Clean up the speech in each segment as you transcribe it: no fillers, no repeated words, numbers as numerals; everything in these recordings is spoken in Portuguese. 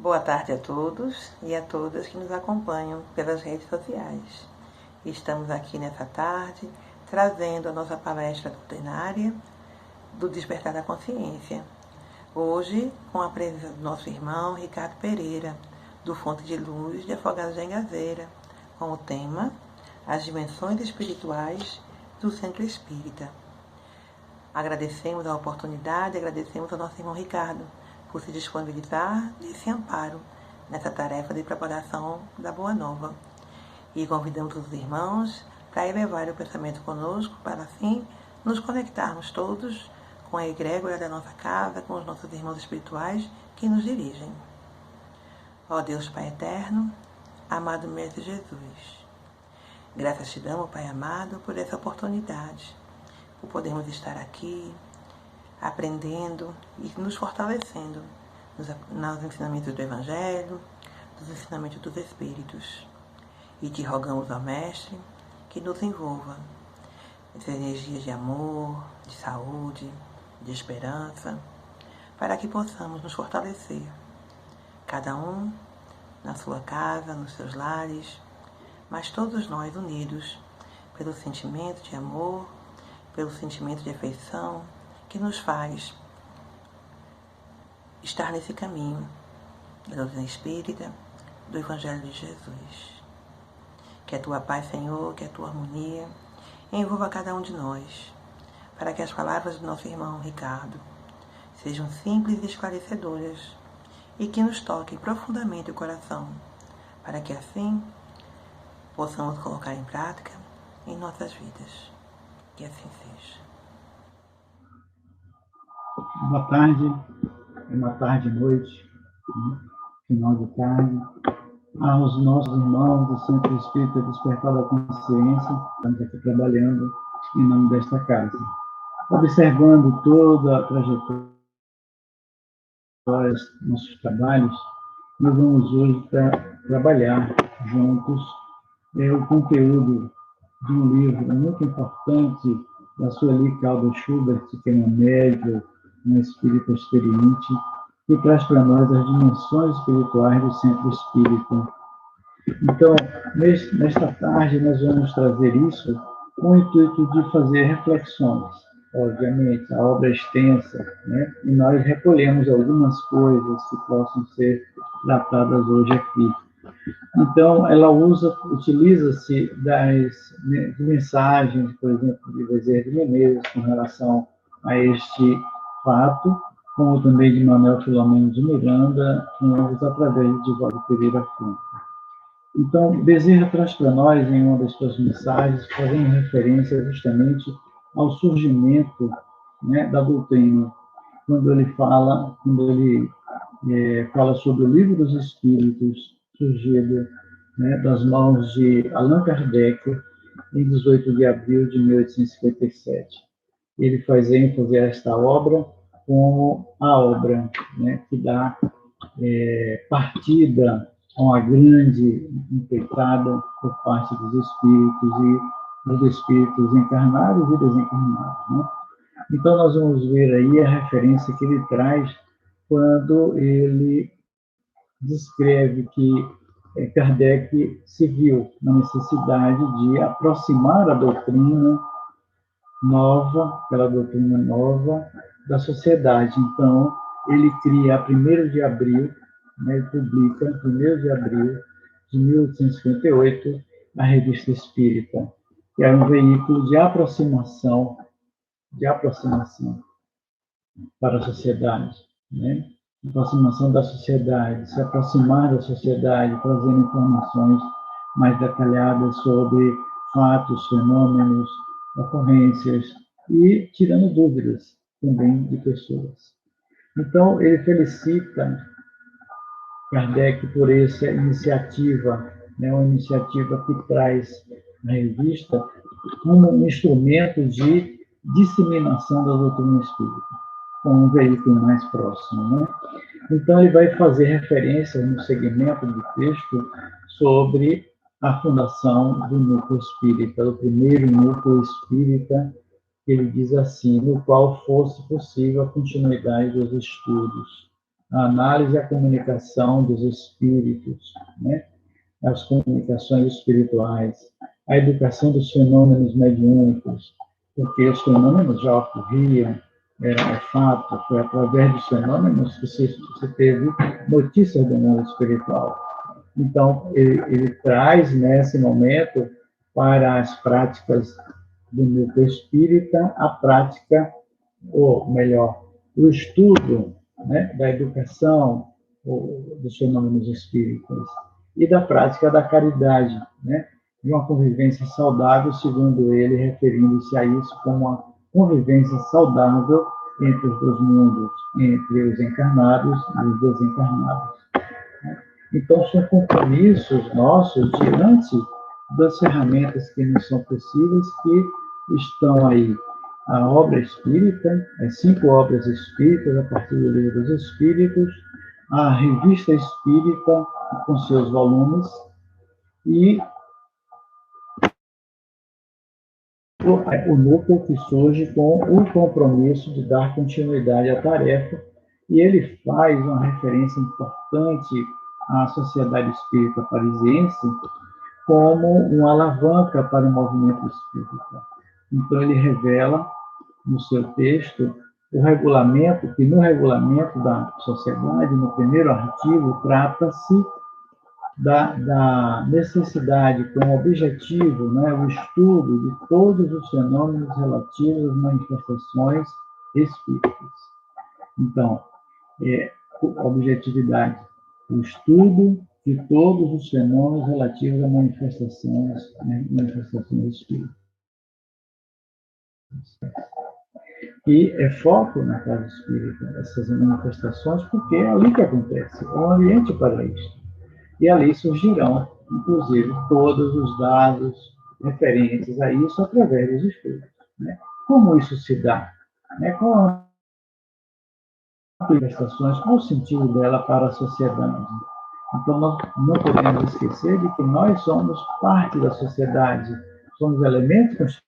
Boa tarde a todos e a todas que nos acompanham pelas redes sociais. Estamos aqui nessa tarde trazendo a nossa palestra doutrinária do Despertar da Consciência. Hoje, com a presença do nosso irmão Ricardo Pereira, do Fonte de Luz de Afogados da Engazeira, com o tema As Dimensões Espirituais do Centro Espírita. Agradecemos a oportunidade, agradecemos ao nosso irmão Ricardo por se disponibilizar nesse amparo, nessa tarefa de propagação da Boa Nova. E convidamos os irmãos para elevar o pensamento conosco, para assim nos conectarmos todos com a egrégora da nossa casa, com os nossos irmãos espirituais que nos dirigem. Ó Deus Pai Eterno, amado Mestre Jesus, graças te damos, Pai amado, por essa oportunidade, por podermos estar aqui, aprendendo e nos fortalecendo nos ensinamentos do Evangelho, dos ensinamentos dos Espíritos. E te rogamos, ó Mestre, que nos envolva essas energias de amor, de saúde, de esperança, para que possamos nos fortalecer, cada um na sua casa, nos seus lares, mas todos nós unidos pelo sentimento de amor, pelo sentimento de afeição, que nos faz estar nesse caminho da doutrina espírita, do Evangelho de Jesus. Que a tua paz, Senhor, que a tua harmonia envolva cada um de nós, para que as palavras do nosso irmão Ricardo sejam simples e esclarecedoras e que nos toquem profundamente o coração, para que assim possamos colocar em prática em nossas vidas. Que assim seja. Boa tarde, noite, final de tarde, aos nossos irmãos do Centro Espírita Despertar da Consciência. Estamos aqui trabalhando em nome desta casa, observando toda a trajetória dos nossos trabalhos. Nós vamos hoje trabalhar juntos o conteúdo de um livro muito importante da Sueli Caldas Schubert, que é uma médium, uma espírita experiente, que traz para nós as dimensões espirituais do Centro Espírita. Então, nesta tarde, nós vamos trazer isso com o intuito de fazer reflexões. Obviamente, a obra é extensa, né? E nós recolhemos algumas coisas que possam ser tratadas hoje aqui. Então, ela utiliza-se de mensagens, por exemplo, de Bezerra de Menezes com relação a este fato, como também de Manuel Filomeno de Miranda, através de Divaldo Pereira Franco. Então, Bezerra traz para nós, em uma das suas mensagens, fazendo referência justamente ao surgimento, né, da doutrina, quando ele fala sobre o Livro dos Espíritos, surgido, né, das mãos de Allan Kardec, em 18 de abril de 1857. Ele faz ênfase a esta obra como a obra, né, que dá partida a uma grande empreitada por parte dos espíritos encarnados e desencarnados, né? Então, nós vamos ver aí a referência que ele traz quando ele descreve que Kardec se viu na necessidade de aproximar a doutrina nova, aquela doutrina nova, da sociedade. Então, ele cria a 1º de abril, né, ele publica, 1º de abril de 1858, a Revista Espírita, que é um veículo de aproximação para a sociedade, né? Aproximação da sociedade, se aproximar da sociedade, trazendo informações mais detalhadas sobre fatos, fenômenos, ocorrências e tirando dúvidas também de pessoas. Então, ele felicita Kardec por essa iniciativa, né, uma iniciativa que traz a revista como um instrumento de disseminação da doutrina espírita, com um veículo mais próximo, né? Então, ele vai fazer referência no segmento do texto sobre a fundação do núcleo espírita, o primeiro núcleo espírita, ele diz assim, no qual fosse possível a continuidade dos estudos. a análise e a comunicação dos espíritos, né? As comunicações espirituais, a educação dos fenômenos mediúnicos, porque os fenômenos já ocorriam, é fato, foi através dos fenômenos que se teve notícia do mundo espiritual. Então, ele traz, nesse momento, para as práticas do núcleo espírita, a prática, ou melhor, o estudo, né, da educação dos fenômenos espíritas e da prática da caridade, né, de uma convivência saudável, segundo ele, referindo-se a isso como uma convivência saudável entre os dois mundos, entre os encarnados e os desencarnados. Então, são compromissos nossos diante das ferramentas que nos são possíveis, que estão aí. A obra espírita, as 5 obras espíritas, a partir do Livro dos Espíritos, a Revista Espírita, com seus volumes, e o núcleo que surge com o compromisso de dar continuidade à tarefa, e ele faz uma referência importante à Sociedade Espírita Parisiense como uma alavanca para o movimento espírita. Então, ele revela no seu texto o regulamento, que no regulamento da sociedade, no primeiro artigo, trata-se da necessidade, como objetivo, né, o estudo de todos os fenômenos relativos às manifestações espíritas. Então, objetividade, o estudo de todos os fenômenos relativos a manifestações espíritas. E é foco na casa espírita, essas manifestações, porque é ali que acontece, é um ambiente para isso. E ali surgirão, inclusive, todos os dados referentes a isso através dos estudos. Né? Como isso se dá? Né? Qual as manifestações, qual o sentido dela para a sociedade? Então, nós não podemos esquecer de que nós somos parte da sociedade, somos elementos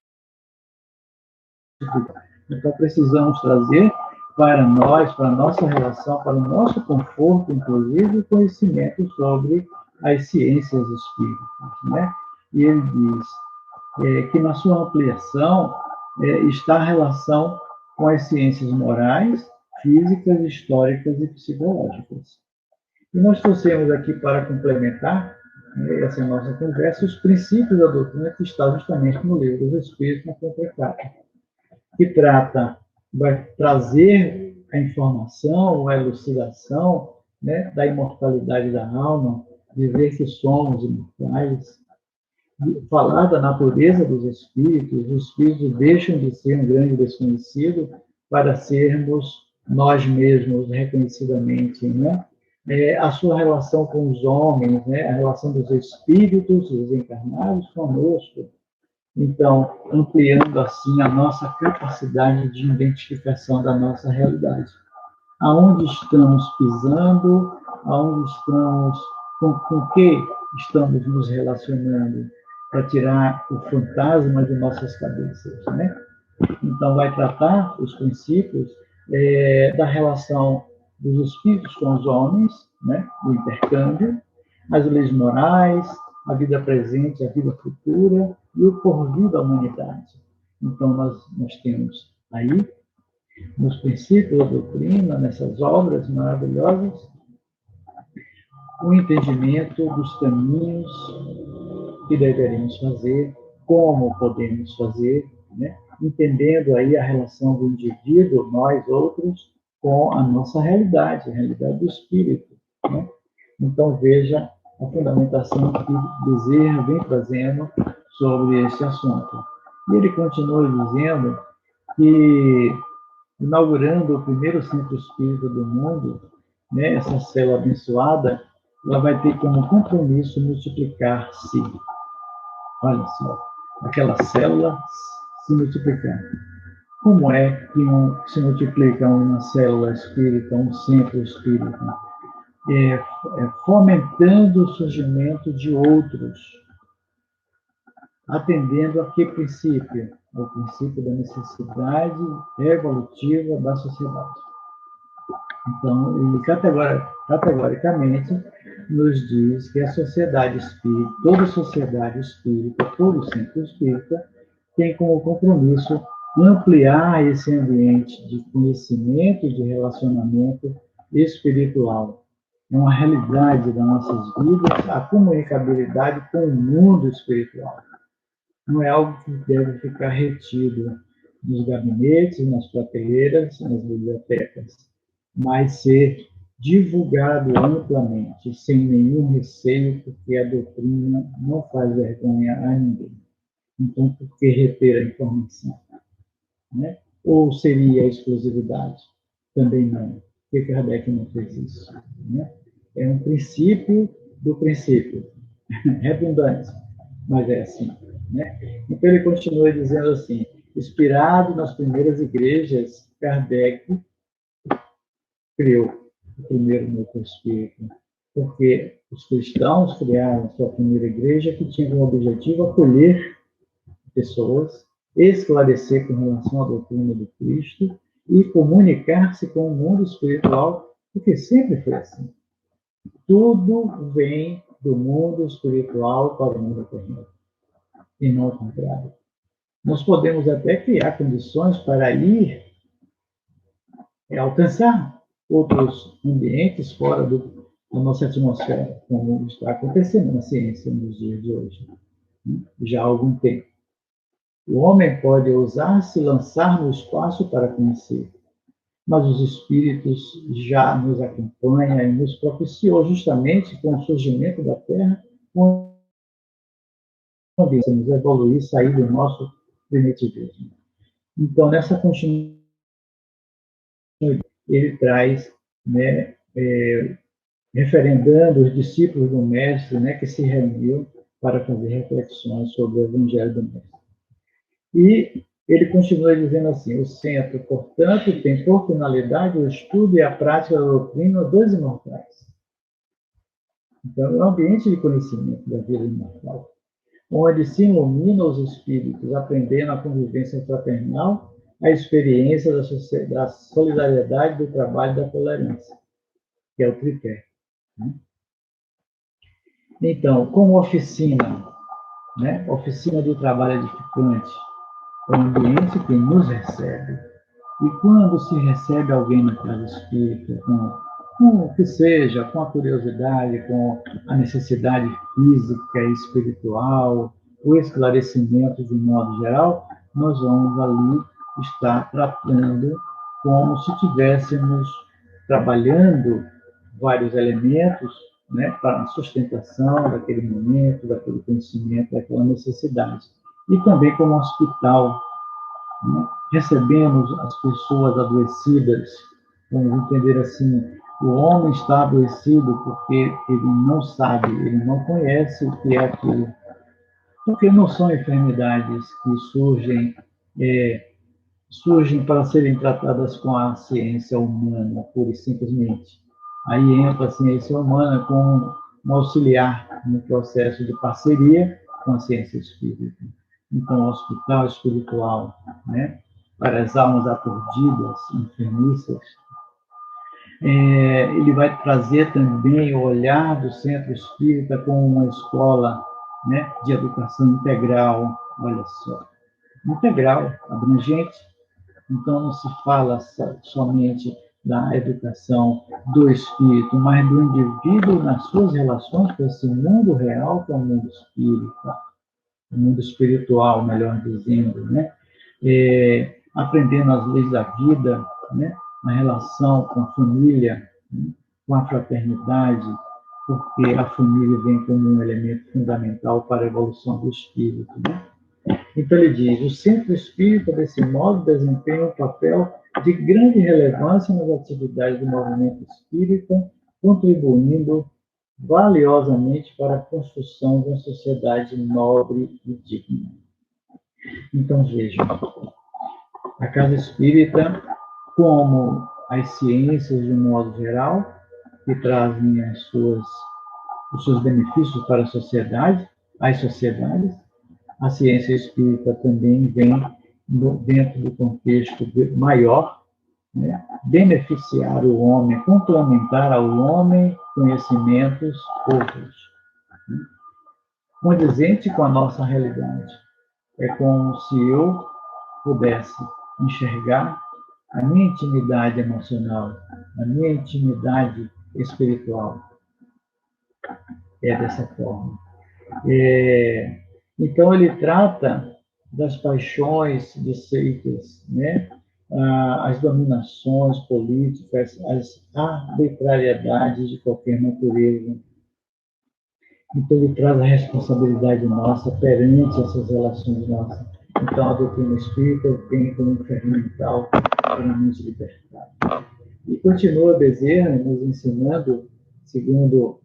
constitutivos. Então, precisamos trazer para nós, para a nossa relação, para o nosso conforto, inclusive, o conhecimento sobre as ciências espíritas. Né? E ele diz que, na sua ampliação, está a relação com as ciências morais, físicas, históricas e psicológicas. E nós trouxemos aqui para complementar essa nossa conversa os princípios da doutrina que está justamente no Livro dos Espíritos, na Contracapa, que vai trazer a informação, a elucidação, né, da imortalidade da alma, dizer que somos imortais, falar da natureza dos espíritos. Os espíritos deixam de ser um grande desconhecido para sermos nós mesmos reconhecidamente, né? A sua relação com os homens, né? A relação dos espíritos, os encarnados conosco. Então, ampliando assim a nossa capacidade de identificação da nossa realidade. Aonde estamos pisando, aonde estamos, com que estamos nos relacionando, para tirar o fantasma de nossas cabeças, né? Então, vai tratar os princípios da relação dos espíritos com os homens, né? Do intercâmbio, as leis morais, a vida presente, a vida futura e o porvir da humanidade. Então, nós temos aí, nos princípios da doutrina, nessas obras maravilhosas, o entendimento dos caminhos que deveremos fazer, como podemos fazer, né? Entendendo aí a relação do indivíduo, nós outros, com a nossa realidade, a realidade do espírito. Né? Então, veja a fundamentação que Bezerra vem trazendo sobre esse assunto. E ele continua dizendo que, inaugurando o primeiro centro espírita do mundo, né, essa célula abençoada, ela vai ter como compromisso multiplicar-se. Olha só, aquela célula se multiplicar. Como é que se multiplica uma célula espírita, um centro espírita? Fomentando o surgimento de outros, atendendo a que princípio? Ao princípio da necessidade evolutiva da sociedade. Então, ele categoricamente nos diz que a sociedade espírita, toda sociedade espírita, todo centro espírita, tem como compromisso ampliar esse ambiente de conhecimento e de relacionamento espiritual. É uma realidade das nossas vidas a comunicabilidade com o mundo espiritual. Não é algo que deve ficar retido nos gabinetes, nas prateleiras, nas bibliotecas, mas ser divulgado amplamente, sem nenhum receio, porque a doutrina não faz vergonha a ninguém. Então, por que reter a informação? Né? Ou seria a exclusividade? Também não. Por que Kardec não fez isso? Né? É um princípio do princípio, redundante, mas é assim. Né? Então, ele continua dizendo assim, inspirado nas primeiras igrejas, Kardec criou o primeiro núcleo espírita, porque os cristãos criaram sua primeira igreja que tinha como objetivo acolher pessoas, esclarecer com relação à doutrina do Cristo e comunicar-se com o mundo espiritual, porque sempre foi assim. Tudo vem do mundo espiritual para o mundo terreno, e não ao contrário. Nós podemos até criar condições para ir alcançar outros ambientes fora da nossa atmosfera, como está acontecendo na ciência nos dias de hoje, né? Já há algum tempo. O homem pode ousar se lançar no espaço para conhecer, mas os espíritos já nos acompanham e nos propiciou justamente com o surgimento da Terra, quando nos evoluir, sair do nosso primitivismo. Então, nessa continuidade, ele traz, né, referendando os discípulos do Mestre, né, que se reuniu para fazer reflexões sobre o Evangelho do Mestre. E ele continua dizendo assim, o centro, portanto, tem por finalidade o estudo e a prática da doutrina dos imortais. Então, é um ambiente de conhecimento da vida imortal, onde se ilumina os espíritos, aprendendo a convivência fraternal, a experiência da solidariedade, do trabalho e da tolerância, que é o tripé. Então, como oficina, né? Oficina do trabalho edificante, é um ambiente que nos recebe. E quando se recebe alguém na casa espírita, com o que seja, com a curiosidade, com a necessidade física e espiritual, o esclarecimento de modo geral, nós vamos ali estar tratando como se tivéssemos trabalhando vários elementos, né, para a sustentação daquele momento, daquele conhecimento, daquela necessidade. E também como hospital, né? Recebemos as pessoas adoecidas, vamos entender assim, o homem está adoecido porque ele não sabe, ele não conhece o que é aquilo. Porque não são enfermidades que surgem para serem tratadas com a ciência humana, pura e simplesmente. Aí entra a ciência humana como um auxiliar no processo de parceria com a ciência espírita. Então, o hospital espiritual, né, para as almas aturdidas, enfermiças, ele vai trazer também o olhar do centro espírita como uma escola, né, de educação integral, olha só, integral, abrangente. Então, não se fala somente da educação do espírito, mas do indivíduo nas suas relações com esse mundo real, que é o mundo espírita, o mundo espiritual, melhor dizendo, né? Aprendendo as leis da vida, né? Na relação com a família, né? Com a fraternidade, porque a família vem como um elemento fundamental para a evolução do espírito, né? Então ele diz, o centro espírita, desse modo, desempenha um papel de grande relevância nas atividades do movimento espírita, contribuindo valiosamente para a construção de uma sociedade nobre e digna. Então, vejam, a casa espírita, como as ciências de um modo geral, que trazem os seus benefícios para a sociedade, as sociedades, a ciência espírita também vem dentro do contexto maior, né? Beneficiar o homem, complementar ao homem conhecimentos outros, né? Condizente com a nossa realidade. É como se eu pudesse enxergar a minha intimidade emocional, a minha intimidade espiritual. É dessa forma. Então, ele trata das paixões desfeitas, né? As dominações políticas, as arbitrariedades de qualquer natureza. Então, ele traz a responsabilidade nossa perante essas relações nossas. Então, a doutrina espírita tem como ferramental para a mente libertada. E continua Bezerra nos ensinando, segundo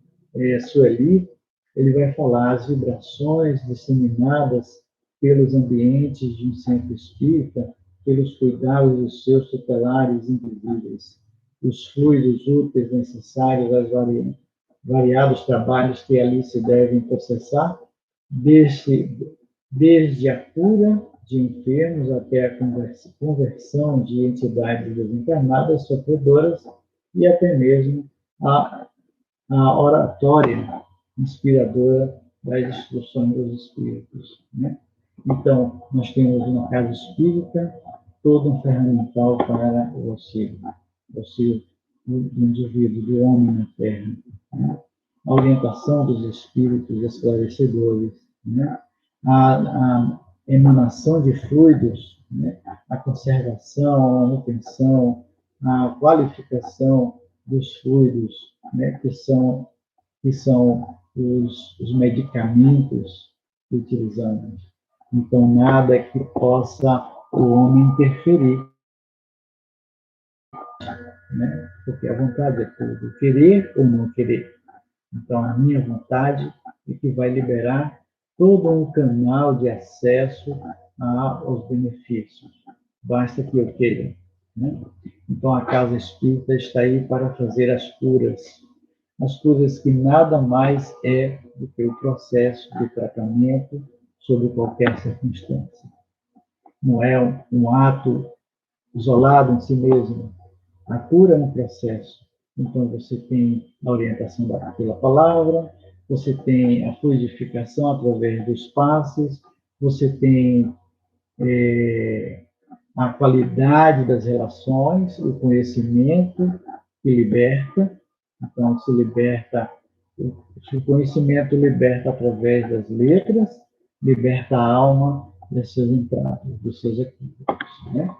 Sueli, ele vai falar as vibrações disseminadas pelos ambientes de um centro espírita, pelos cuidados dos seus tutelares invisíveis, os fluidos úteis necessários às variados trabalhos que ali se devem processar, desde a cura de enfermos até a conversão de entidades desencarnadas, sofredoras, e até mesmo a oratória inspiradora das instruções dos espíritos, né? Então, nós temos na casa espírita todo um ferramental para o auxílio do indivíduo, do homem na Terra, né? A orientação dos espíritos esclarecedores, né? A emanação de fluidos, né? A conservação, a manutenção, a qualificação dos fluidos, né? que são os medicamentos que utilizamos. Então, nada que possa o homem interferir, né? Porque a vontade é tudo, querer ou não querer. Então, a minha vontade é que vai liberar todo um canal de acesso aos benefícios. Basta que eu queira, né? Então, a casa espírita está aí para fazer as curas que nada mais é do que o processo de tratamento sobre qualquer circunstância. Não é um ato isolado em si mesmo. A cura é um processo. Então, você tem a orientação pela palavra, você tem a fluidificação através dos passes, você tem a qualidade das relações, o conhecimento que liberta. Então, se liberta, o conhecimento liberta através das letras, liberta a alma dos seus entraves, dos seus equívocos, né?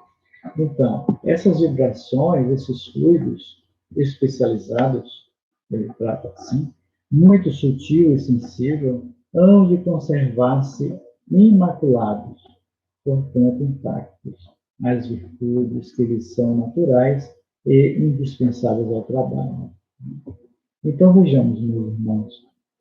Então, essas vibrações, esses fluidos especializados, ele trata assim, muito sutil e sensível, hão de conservar-se imaculados, portanto intactos, as virtudes que lhes são naturais e indispensáveis ao trabalho. Então, vejamos, meus irmãos,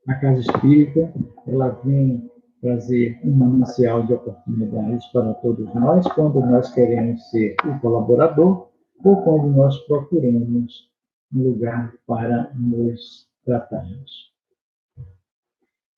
a Casa Espírita, ela vem trazer um manancial de oportunidades para todos nós, quando nós queremos ser o colaborador ou quando nós procuramos um lugar para nos tratarmos.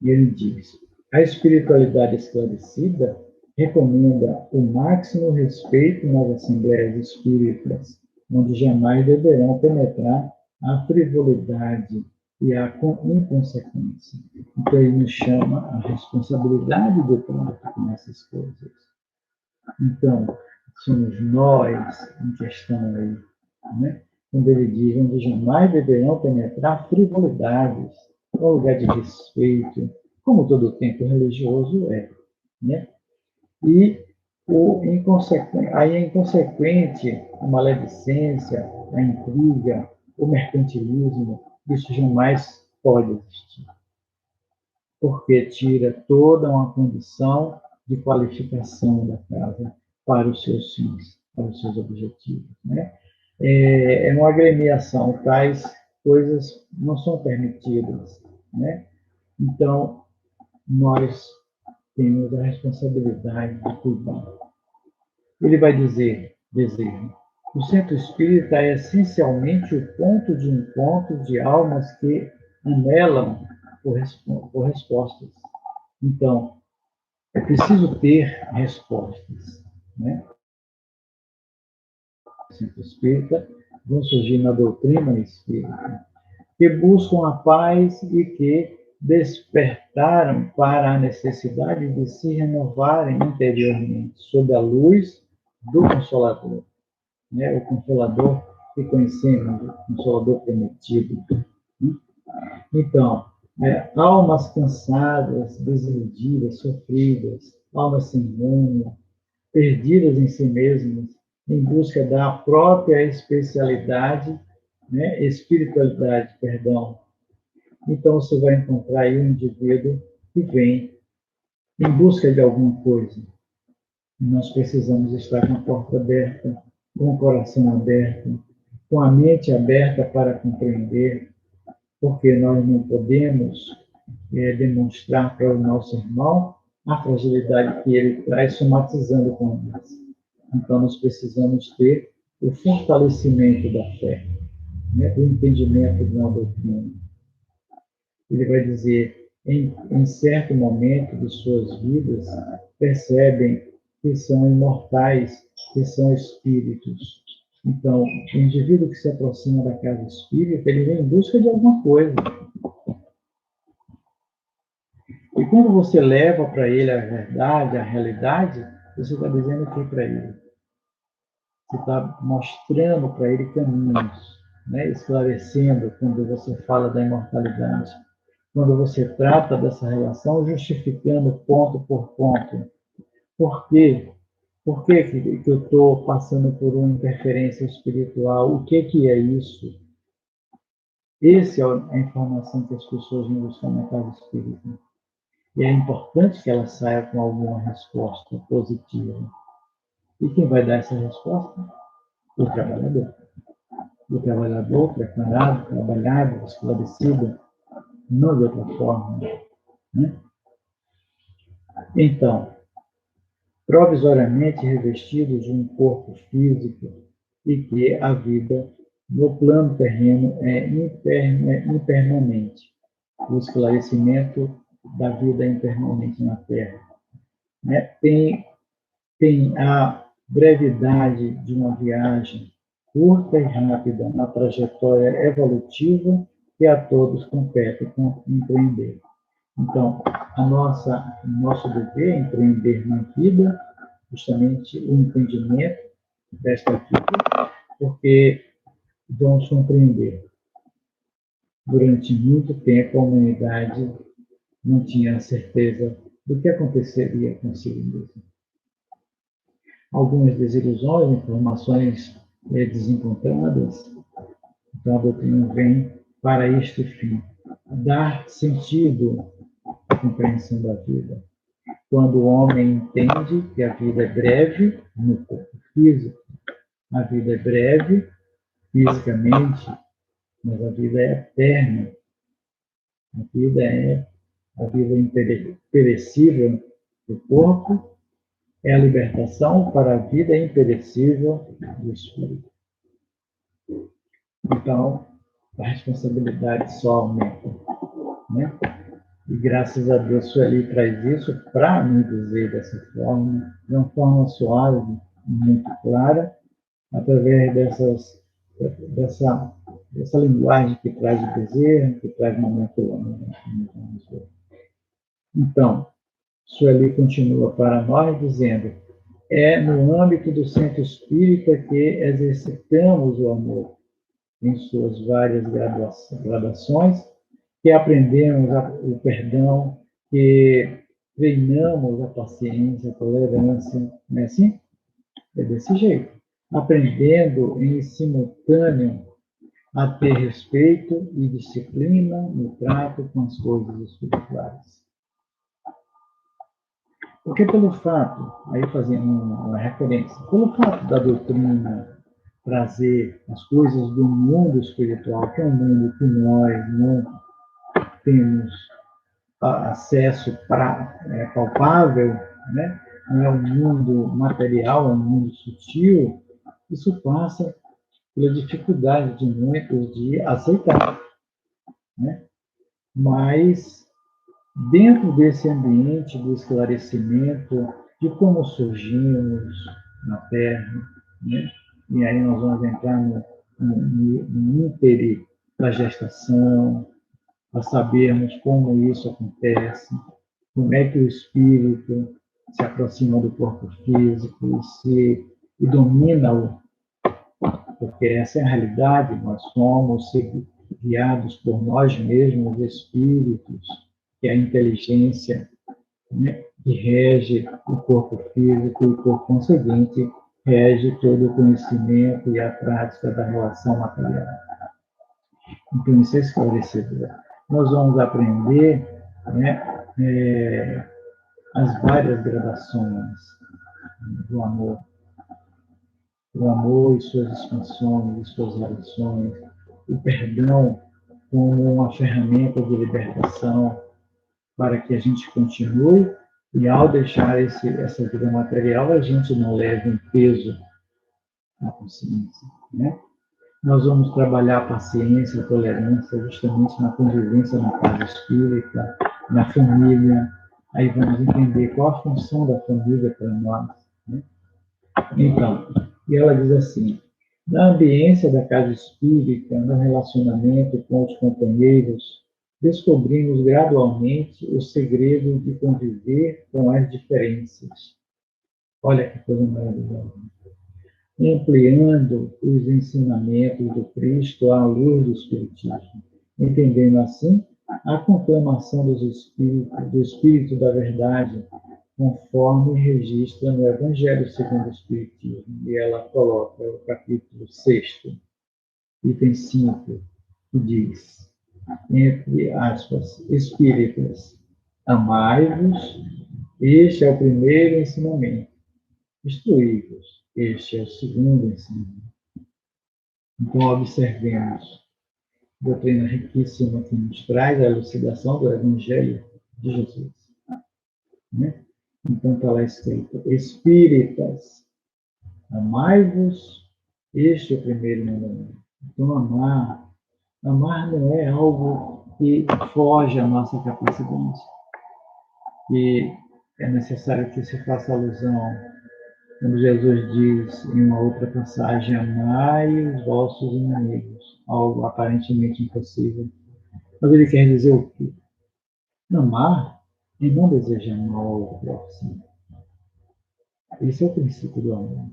E ele diz: a espiritualidade esclarecida recomenda o máximo respeito nas assembleias espíritas, onde jamais deverão penetrar a frivolidade e a inconsequência. Então, ele nos chama a responsabilidade do trato com essas coisas. Então, somos nós em questão aí, né? Quando ele diz, onde jamais deverão penetrar frivolidades, um lugar de respeito, como todo templo religioso é, né? E a inconsequente, a maledicência, a intriga, o mercantilismo, isso jamais pode existir, porque tira toda uma condição de qualificação da casa para os seus fins, para os seus objetivos, né? É uma agremiação, tais coisas não são permitidas, né? Então, nós temos a responsabilidade de cuidar. Ele vai dizer, o centro espírita é essencialmente o ponto de encontro de almas que anelam por respostas. Então, é preciso ter respostas, né? centro espírita, vão surgir na doutrina espírita, que buscam a paz e que despertaram para a necessidade de se renovarem interiormente sob a luz do Consolador, né? O Consolador que conhecemos, o Consolador prometido. Então, almas cansadas, desiludidas, sofridas, almas sem rumo, perdidas em si mesmas, em busca da própria especialidade, né? Espiritualidade, perdão. Então, você vai encontrar aí um indivíduo que vem em busca de alguma coisa. Nós precisamos estar com a porta aberta, com o coração aberto, com a mente aberta para compreender, porque nós não podemos demonstrar para o nosso irmão a fragilidade que ele traz, somatizando com nós. Então, nós precisamos ter o fortalecimento da fé, né? O entendimento de uma doutrina. Ele vai dizer, em certo momento de suas vidas, percebem que são imortais, que são espíritos. Então, o indivíduo que se aproxima da casa espírita, ele vem em busca de alguma coisa. E quando você leva para ele a verdade, a realidade, você está dizendo o que para ele? Você está mostrando para ele caminhos, né? Esclarecendo quando você fala da imortalidade. Quando você trata dessa relação, justificando ponto por ponto. Por quê? Por que eu estou passando por uma interferência espiritual? O que é isso? Essa é a informação que as pessoas vão buscar na casa espírita. E é importante que ela saia com alguma resposta positiva. E quem vai dar essa resposta? O trabalhador. O trabalhador preparado, trabalhado, esclarecido, não de outra forma. Né? Então, provisoriamente revestidos de um corpo físico e que a vida no plano terreno é impermanente. O esclarecimento da vida impermanente na Terra. Né? Tem a brevidade de uma viagem curta e rápida na trajetória evolutiva que a todos compete empreender. Então, nosso dever é empreender na vida justamente o entendimento desta vida, porque vamos compreender. Durante muito tempo, a humanidade não tinha certeza do que aconteceria consigo mesmo. Algumas desilusões, informações desencontradas, então a doutrina vem para este fim, dar sentido à compreensão da vida. Quando o homem entende que a vida é breve no corpo físico, a vida é breve fisicamente, mas a vida é eterna. A vida é a vida imperecível do corpo, é a libertação para a vida imperecível do espírito. Então, a responsabilidade só aumenta, né? E graças a Deus, Sueli traz isso para me dizer dessa forma, de uma forma suave, muito clara, através dessa linguagem que traz o desejo, que traz momento longo. Então, Sueli continua para nós dizendo, é no âmbito do centro espírita que exercitamos o amor, em suas várias gradações, que aprendemos o perdão, que treinamos a paciência, a tolerância, não é assim? É desse jeito. Aprendendo em simultâneo a ter respeito e disciplina no trato com as coisas espirituais. Porque pelo fato, aí fazendo uma referência, pelo fato da doutrina trazer as coisas do mundo espiritual, que é um mundo que nós não temos acesso palpável, né? Não é um mundo material, é um mundo sutil, isso passa pela dificuldade de muitos de aceitar. Né? Mas, dentro desse ambiente do esclarecimento de como surgimos na Terra, né? e aí nós vamos entrar no íntere da gestação, para sabermos como isso acontece, como é que o espírito se aproxima do corpo físico e domina-o, porque essa é a realidade, nós somos guiados por nós mesmos, espíritos, que é a inteligência, né, que rege o corpo físico e, por conseguinte, rege todo o conhecimento e a prática da relação material. Então, isso é esclarecedor. Nós vamos aprender, né, as várias gradações do amor. O amor e suas expansões, e suas relações, o perdão como uma ferramenta de libertação para que a gente continue e, ao deixar essa vida material, a gente não leve um peso na consciência, né? Nós vamos trabalhar a paciência, a tolerância, justamente na convivência na casa espírita, na família. Aí vamos entender qual a função da família para nós, né? Então, e ela diz assim: na ambiência da casa espírita, no relacionamento com os companheiros, descobrimos gradualmente o segredo de conviver com as diferenças. Olha que coisa maravilhosa. Ampliando os ensinamentos do Cristo à luz do Espiritismo, entendendo assim a conclamação do Espírito da Verdade, conforme registra no Evangelho segundo o Espiritismo. E ela coloca o capítulo 6, item 5, que diz, entre aspas, espíritas, amai-vos, este é o primeiro ensinamento. Instruí-vos, este é o segundo ensinamento. Então, observemos a doutrina riquíssima que nos traz a elucidação do Evangelho de Jesus, né? Então, está lá escrito: espíritas, amai-vos, este é o primeiro mandamento. Então, amar não é algo que foge à nossa capacidade. E é necessário que se faça alusão quando Jesus diz em uma outra passagem: amai os vossos inimigos, algo aparentemente impossível. Mas ele quer dizer o quê? Amar é não desejar mal ao próximo. Esse é o princípio do amor.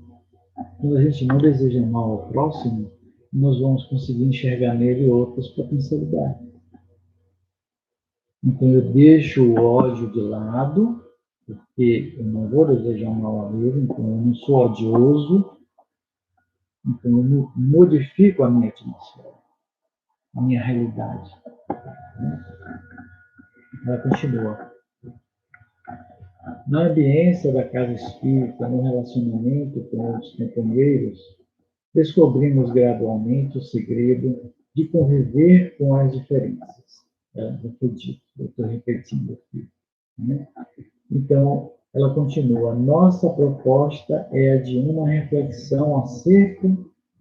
Quando a gente não deseja mal ao próximo, nós vamos conseguir enxergar nele outras potencialidades. Então eu deixo o ódio de lado, porque eu não vou desejar mal a ele, então eu não sou odioso, então eu modifico a minha atmosfera, a minha realidade. Ela continua. Na ambiência da casa espírita, no relacionamento com os companheiros, descobrimos gradualmente o segredo de conviver com as diferenças. Eu estou repetindo aqui, né? Então, ela continua: nossa proposta é a de uma reflexão acerca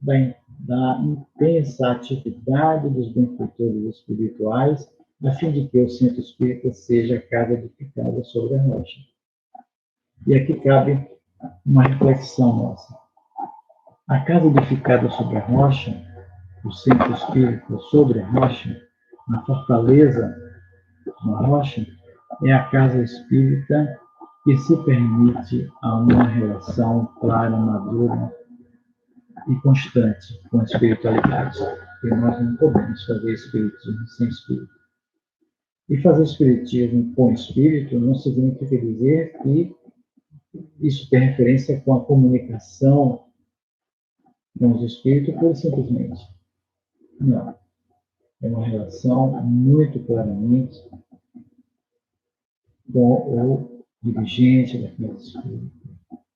da intensa atividade dos benfeitores espirituais, a fim de que o centro espírita seja a casa edificada sobre a rocha. E aqui cabe uma reflexão nossa. A casa edificada sobre a rocha, o centro espírita sobre a rocha, na fortaleza na rocha, é a casa espírita que se permite a uma relação clara, madura e constante com a espiritualidade. Porque nós não podemos fazer espiritismo sem espírito. E fazer espiritismo com espírito não significa dizer que isso tem referência com a comunicação com os espíritos pura e simplesmente. Não. É uma relação muito claramente com o dirigente da casa espírita.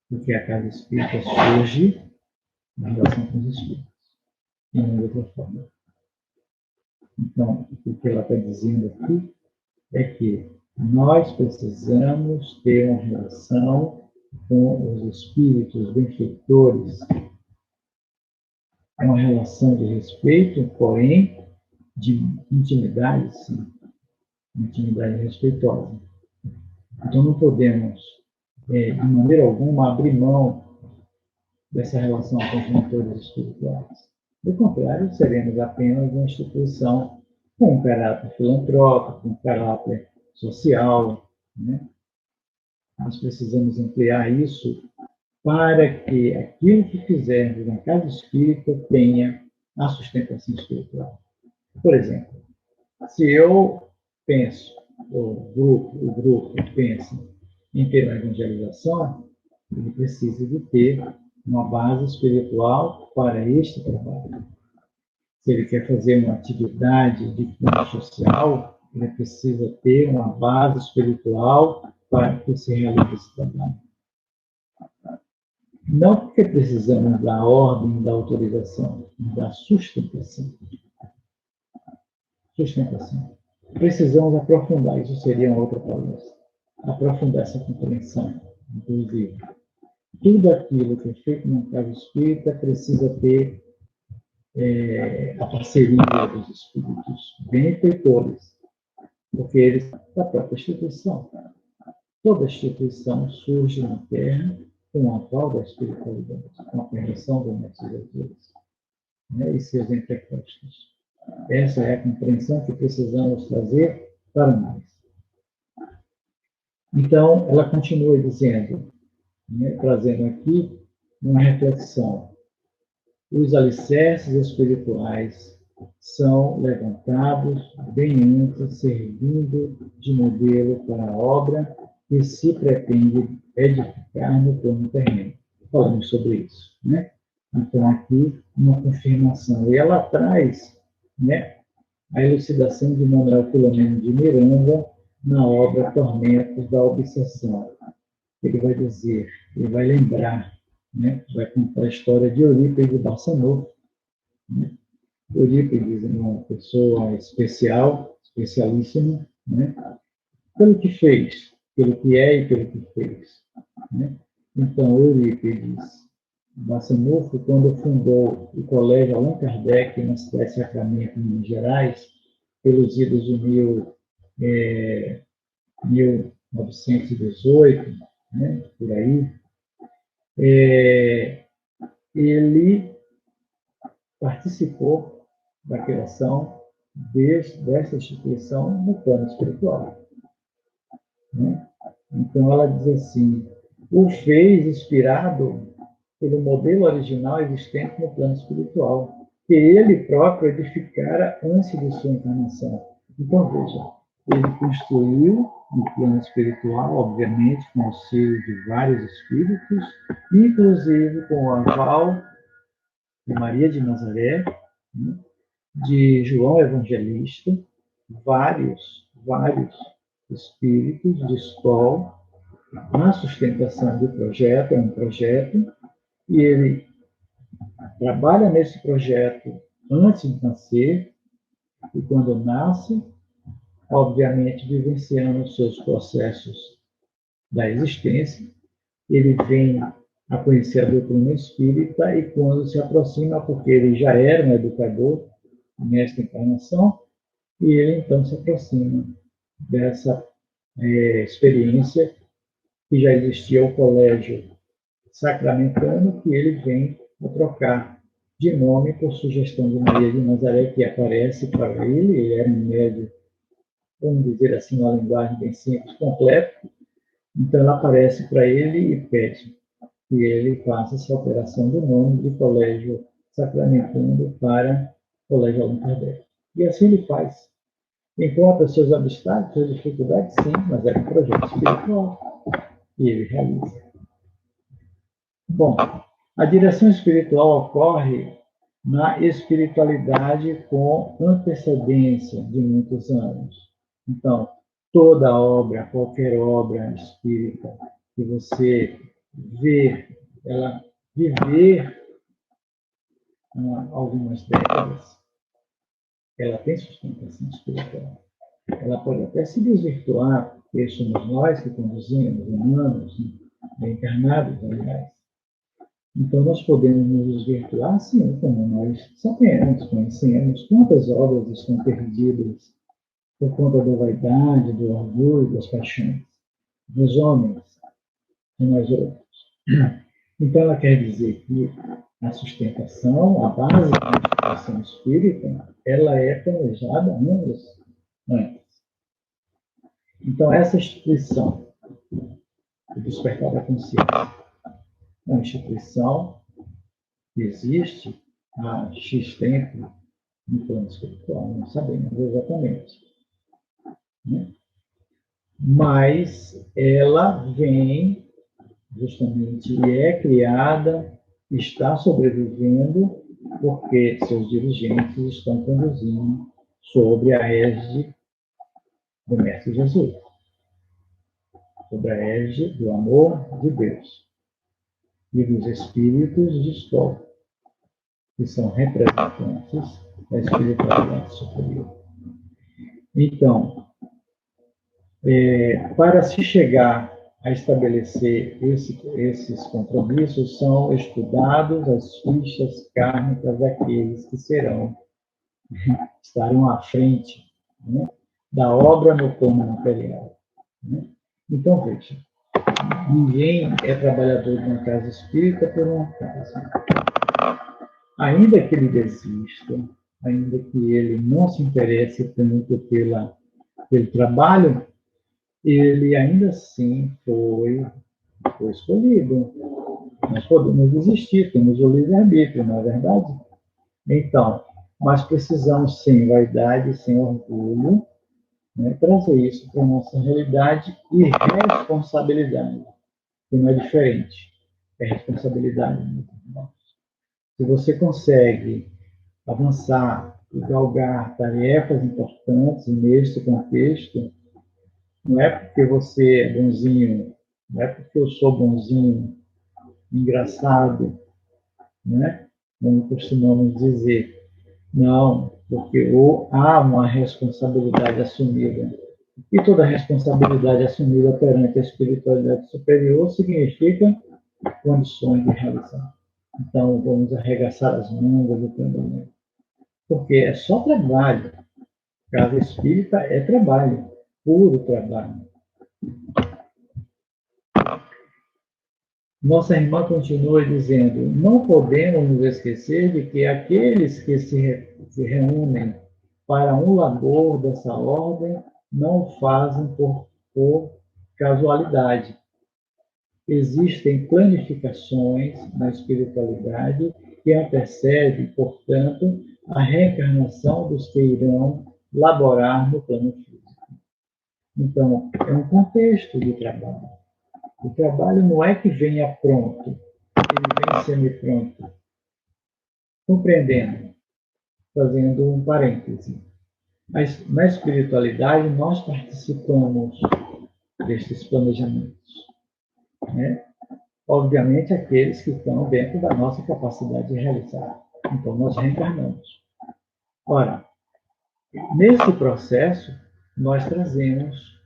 Porque a casa espírita surge na relação com os espíritos, e não de outra forma. Então, o que ela está dizendo aqui é que nós precisamos ter uma relação com os espíritos benfeitores. É uma relação de respeito, porém de intimidade, sim. Intimidade respeitosa. Então, não podemos, de maneira alguma, abrir mão dessa relação com os mentores espirituais. Do contrário, seremos apenas uma instituição com um caráter filantrópico, um caráter social, né? Nós precisamos ampliar isso para que aquilo que fizermos na casa espírita tenha a sustentação espiritual. Por exemplo, se eu penso, o grupo pensa em ter uma evangelização, ele precisa de ter uma base espiritual para este trabalho. Se ele quer fazer uma atividade de cunho social, ele precisa ter uma base espiritual para que se realize esse trabalho. Não porque precisamos da ordem, da autorização, mas da sustentação. Sustentação. Precisamos aprofundar, isso seria uma outra palestra. Aprofundar essa compreensão, inclusive. Tudo aquilo que é feito na casa espírita precisa ter a parceria dos espíritos benfeitores, porque eles são da própria instituição. Toda instituição surge na Terra com o aval da espiritualidade, com a permissão do Mestre Jesus, né, e seus entrepostos. Essa é a compreensão que precisamos trazer para nós. Então, ela continua dizendo, né, trazendo aqui uma reflexão. Os alicerces espirituais são levantados bem antes, servindo de modelo para a obra que se pretende edificar no plano terreno. Falamos sobre isso, né? Então, aqui, uma confirmação. E ela traz, né, a elucidação de Manuel Filomeno de Miranda na obra Tormentos da Obsessão. Ele vai dizer, ele vai lembrar, né, vai contar a história de Eurípides de Barçanufo. Né? Eurípides é uma pessoa especial, especialíssima, né, pelo que fez, pelo que é e pelo que fez. Né? Então, Eurípides Barçanufo, quando fundou o Colégio Allan Kardec na cidade de Sacramento, em Minas Gerais, pelos idos de 1918, né, por aí, ele participou da criação dessa instituição no plano espiritual. Né? Então, ela diz assim, o fez inspirado pelo modelo original existente no plano espiritual, que ele próprio edificara antes de sua encarnação. Então, veja, ele construiu no plano espiritual, obviamente, com o auxílio de vários espíritos, inclusive com o aval de Maria de Nazaré, né, de João Evangelista, vários espíritos de escola, na sustentação do projeto, é um projeto, e ele trabalha nesse projeto antes de nascer, e quando nasce, obviamente, vivenciando os seus processos da existência, ele vem a conhecer a doutrina espírita e quando se aproxima, porque ele já era um educador nesta encarnação, e ele então se aproxima dessa experiência que já existia o colégio sacramentano, que ele vem a trocar de nome por sugestão de Maria de Nazaré, que aparece para ele. Ele era um médium, vamos dizer assim, uma linguagem bem simples, completo. Então, ela aparece para ele e pede que ele faça essa alteração do nome de Colégio Sacramentano para Colégio Allan Kardec. E assim ele faz. Encontra seus obstáculos, suas dificuldades, sim, mas é um projeto espiritual e ele realiza. Bom, a direção espiritual ocorre na espiritualidade com antecedência de muitos anos. Então, toda obra, qualquer obra espírita que você vê, ela viver algumas décadas, ela tem sustentação espiritual. Ela pode até se desvirtuar, porque somos nós que conduzimos, humanos, encarnados, aliás. Então, nós podemos nos desvirtuar, sim, como nós sabemos, conhecemos quantas obras estão perdidas por conta da vaidade, do orgulho, das paixões, dos homens e nós outros. Então, ela quer dizer que a sustentação, a base da instituição espírita, ela é planejada anos antes. Então, essa instituição, o despertar da consciência, é uma instituição que existe há X tempo no plano espiritual, não sabemos exatamente, né? Mas ela vem justamente e é criada, está sobrevivendo, porque seus dirigentes estão conduzindo sobre a égide do Mestre Jesus, sobre a égide do amor de Deus e dos espíritos de escola, que são representantes da espiritualidade superior. Então, para se chegar a estabelecer esses compromissos, são estudados as fichas kármicas daqueles que estarão à frente, né, da obra no plano material, né? Então, veja, ninguém é trabalhador de uma casa espírita por um acaso. Ainda que ele desista, ainda que ele não se interesse tanto pelo trabalho, ele ainda assim foi escolhido. Nós podemos desistir, temos o livre-arbítrio, não é verdade? Então, mas precisamos, sem vaidade, sem orgulho, né, trazer isso para a nossa realidade e responsabilidade, que não é diferente. É responsabilidade. Se você consegue avançar e galgar tarefas importantes neste contexto, não é porque você é bonzinho, não é porque eu sou bonzinho, engraçado, né? Como costumamos dizer. Não, porque há uma responsabilidade assumida. E toda responsabilidade assumida perante a espiritualidade superior significa condições de realizar. Então, vamos arregaçar as mangas do trabalho. Porque é só trabalho. Casa espírita é trabalho, puro trabalho. Nossa irmã continua dizendo: não podemos nos esquecer de que aqueles que se reúnem para um labor dessa ordem não o fazem por casualidade. Existem planificações na espiritualidade que antecedem, portanto, a reencarnação dos que irão laborar no plano físico. Então, é um contexto de trabalho. O trabalho não é que venha pronto, ele vem semi-pronto. Compreendendo, fazendo um parêntese. Mas na espiritualidade, nós participamos destes planejamentos, né? Obviamente, aqueles que estão dentro da nossa capacidade de realizar. Então, nós reencarnamos. Ora, nesse processo, nós trazemos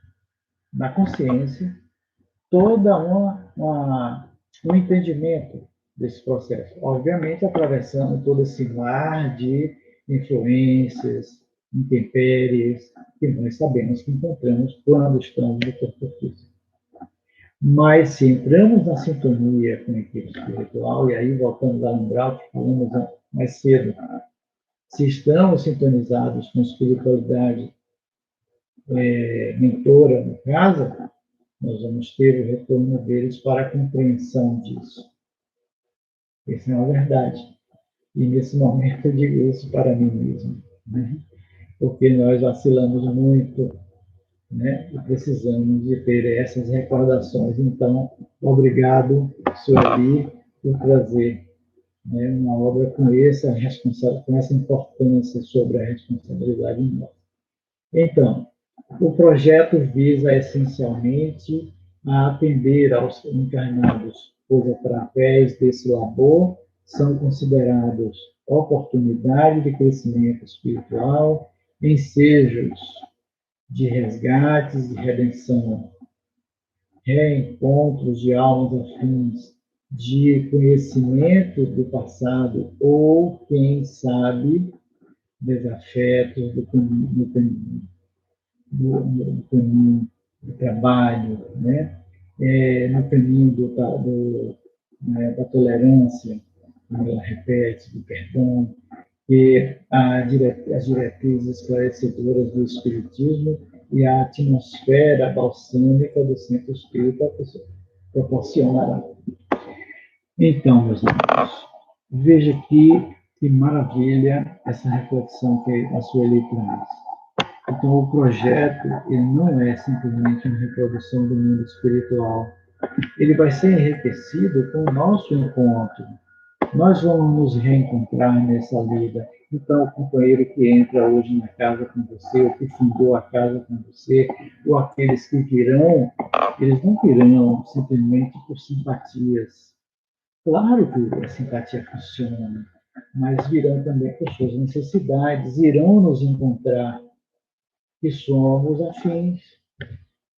na consciência toda um entendimento desse processo. Obviamente, atravessando todo esse mar de influências, intempéries, que nós sabemos que encontramos quando estamos no corpo físico. Mas se entramos na sintonia com a equipe espiritual, e aí voltamos a lembrar o que falamos mais cedo, se estamos sintonizados com a espiritualidade mentora, no caso, nós vamos ter o retorno deles para a compreensão disso. Essa é uma verdade. E nesse momento eu digo isso para mim mesmo, né? Porque nós vacilamos muito, né? E precisamos de ter essas recordações. Então, obrigado, Sueli, por trazer, né, uma obra com essa importância sobre a responsabilidade nossa. Então, o projeto visa essencialmente a atender aos encarnados, pois através desse labor são considerados oportunidade de crescimento espiritual, ensejos de resgates, de redenção, reencontros de almas afins, de conhecimento do passado ou, quem sabe, desafetos no caminho do trabalho, né? No caminho né, da tolerância, como ela repete, do perdão, que as diretrizes esclarecedoras do Espiritismo e a atmosfera balsâmica do Centro Espírita proporcionará. Então, meus amigos, veja que maravilha essa reflexão que a Sueli traz. Então, o projeto ele não é simplesmente uma reprodução do mundo espiritual. Ele vai ser enriquecido com o nosso encontro. Nós vamos nos reencontrar nessa vida. Então, o companheiro que entra hoje na casa com você, ou que fundou a casa com você, ou aqueles que virão, eles não virão simplesmente por simpatias. Claro que a simpatia funciona, mas virão também por suas necessidades, irão nos encontrar, que somos afins.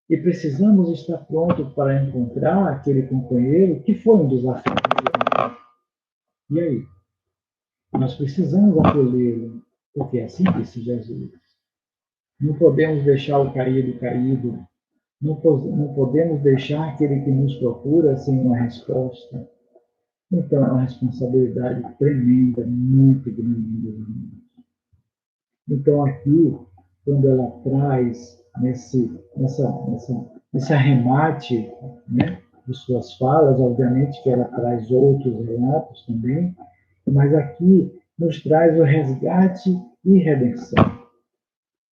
E precisamos estar prontos para encontrar aquele companheiro que foi um desafio. E aí? Nós precisamos acolhê-lo, porque assim disse Jesus. Não podemos deixar o caído caído, não podemos deixar aquele que nos procura sem uma resposta. Então, é uma responsabilidade tremenda, muito grande. Então, aqui, quando ela traz nesse arremate, né, de suas falas, obviamente que ela traz outros relatos também, mas aqui nos traz o resgate e redenção.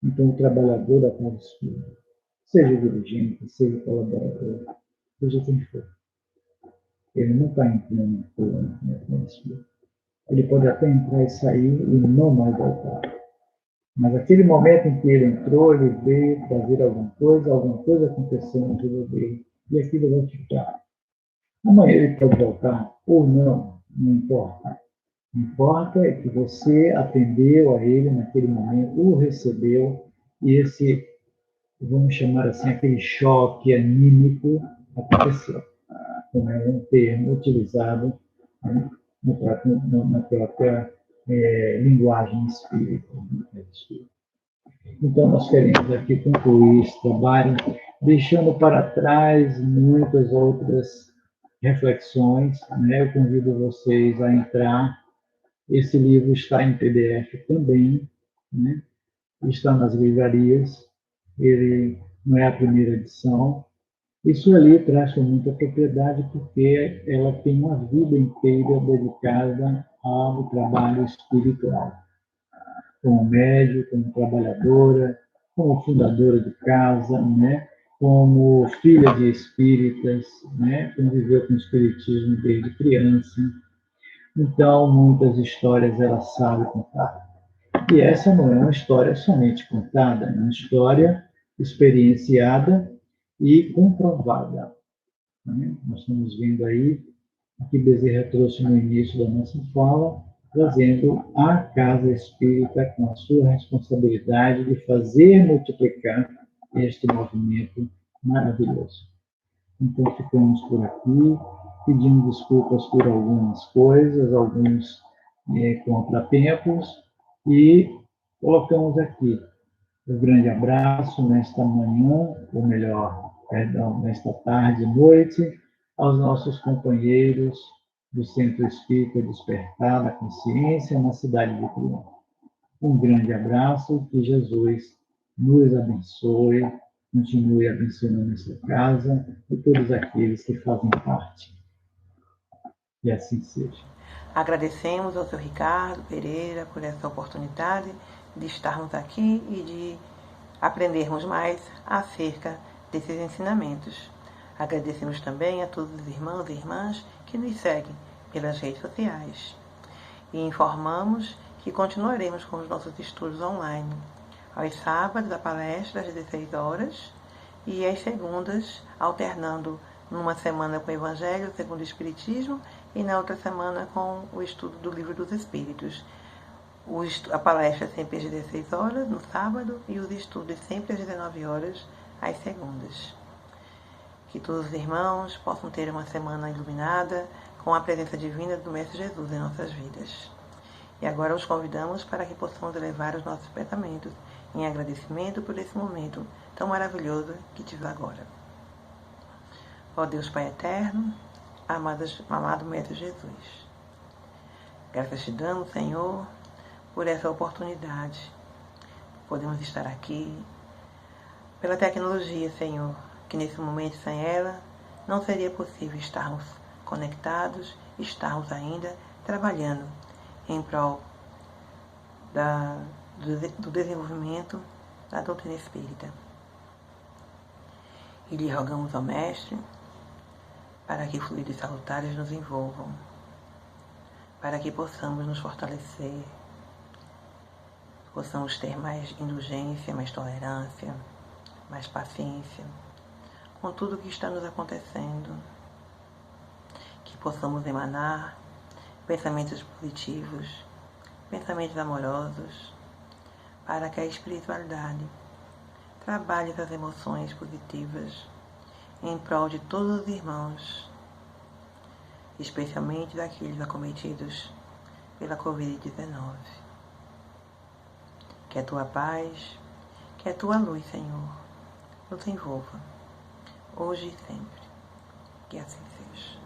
Então, o trabalhador da casa espírita, seja dirigente, seja colaborador, seja quem for, ele não está entrando na casa espírita. Ele pode até entrar e sair e não mais voltar. Mas aquele momento em que ele entrou, ele veio trazer alguma coisa aconteceu na vida dele, e aquilo vai ficar. Amanhã ele pode voltar ou não, não importa. O que importa é que você atendeu a ele naquele momento, o recebeu, e esse, vamos chamar assim, aquele choque anímico aconteceu, como é um termo utilizado, né, na própria linguagem espírita. Então, nós queremos aqui concluir esse trabalho, deixando para trás muitas outras reflexões. Né? Eu convido vocês a entrar. Esse livro está em PDF também, né? Está nas livrarias. Ele não é a primeira edição. Isso ali traz com muita propriedade, porque ela tem uma vida inteira dedicada ao trabalho espiritual. Como médium, como trabalhadora, como fundadora de casa, né? Como filha de espíritas, né? Conviveu com o espiritismo desde criança. Então, muitas histórias ela sabe contar. E essa não é uma história somente contada, é uma história experienciada e comprovada. Né? Nós estamos vendo aí o que Bezerra trouxe no início da nossa fala, trazendo a casa espírita com a sua responsabilidade de fazer multiplicar este movimento maravilhoso. Então, ficamos por aqui, pedindo desculpas por algumas coisas, alguns contratempos, e colocamos aqui um grande abraço nesta manhã, ou melhor, perdão, nesta tarde e noite, aos nossos companheiros do Centro Espírita Despertar da Consciência, na cidade de Triunfo. Um grande abraço, que Jesus nos abençoe, continue abençoando essa casa e todos aqueles que fazem parte. E assim seja. Agradecemos ao seu Ricardo Pereira por essa oportunidade de estarmos aqui e de aprendermos mais acerca desses ensinamentos. Agradecemos também a todos os irmãos e irmãs que nos seguem pelas redes sociais. E informamos que continuaremos com os nossos estudos online. Aos sábados, a palestra às 16 horas e às segundas, alternando numa semana com o Evangelho segundo o Espiritismo e na outra semana com o estudo do Livro dos Espíritos. A palestra sempre às 16 horas, no sábado, e os estudos sempre às 19 horas, às segundas. Que todos os irmãos possam ter uma semana iluminada com a presença divina do Mestre Jesus em nossas vidas. E agora os convidamos para que possamos elevar os nossos pensamentos em agradecimento por esse momento tão maravilhoso que tive agora. Ó Deus Pai Eterno, amado Mestre Jesus. Graças te damos, Senhor, por essa oportunidade. Podemos estar aqui, pela tecnologia, Senhor, que nesse momento sem ela não seria possível estarmos conectados, estarmos ainda trabalhando em prol do desenvolvimento da doutrina espírita. E lhe rogamos ao Mestre para que fluidos salutares nos envolvam, para que possamos nos fortalecer, possamos ter mais indulgência, mais tolerância, mais paciência com tudo o que está nos acontecendo, que possamos emanar pensamentos positivos, pensamentos amorosos, para que a espiritualidade trabalhe as emoções positivas em prol de todos os irmãos, especialmente daqueles acometidos pela Covid-19. Que a tua paz, que a tua luz, Senhor, nos envolva, hoje e sempre. Que assim seja.